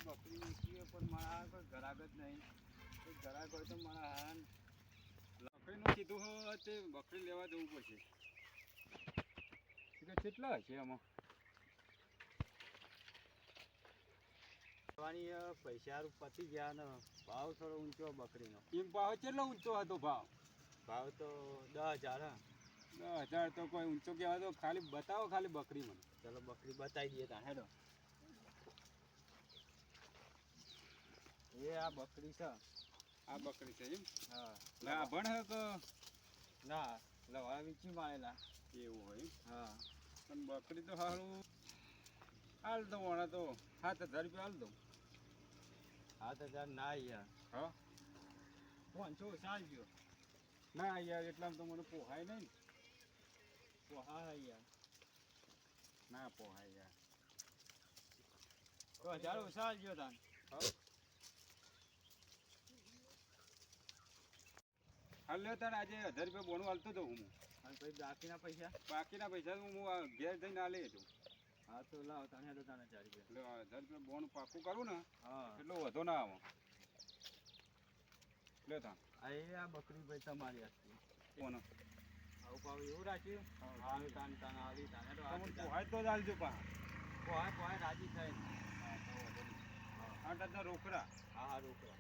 બકરી વેચી પણ મારા કોઈ ઘરાક જ નહીં. કોઈ ઘરાક હોય તો મારા હાન બકરીનું કીધું હોય તે બકરી લેવા જવું પડશે. કેટલા હશે આમાં? પૈસા પતી ગયા ને ભાવ થોડો ઊંચો બકરીનો. એમ ભાવ કેટલો ઊંચો હતો ભાવ? ભાવ તો 10,000. હા, 10,000 તો કોઈ ઊંચો કહેવાય તો ખાલી બતાવો ખાલી બકરી મને. ચલો બકરી બતાવી દઈએ તા હેડો. એ આ બકરી છે. આ બકરી છે એમ? હા. ના ભણ હે કે ના લવા વીચી મારેલા એવું હોય એમ? હા. પણ બકરી તો સારું હાલ દઉં વણા તો 7,000 રૂપિયા હાલ દઉં. 7,000 ના યાર. હા 500 ચાલજો. ના યાર એટલામાં તો મને પોહાય નહીં. પોહાય યાર. ના પોહાય યાર. તો 1,000 ઓછા આલજો તાન. હા હાલ લે તાર આજે 1,000 રૂપિયા બોનું હાલતો તો હું. અને પછી બાકીના પૈસા? બાકીના પૈસા હું ઘેર જઈને આલે છું. હા તો લાવ તને તો તને 1,000 રૂપિયા. એટલે 1,000 રૂપિયા બોનું પાકું કરું ને હા એટલો વધો ના આવે. લે તા આ બકરી ભાઈ તમારી હતી. કોનો? આવું પાવ એવું રાખ્યું? હા તાન તાન આવી તાને તો પોહાય તો જ આલજો પા. પોહાય રાજી થાય. હા તો વધો નહીં. 8,000 રોકડા. હા રોકડા.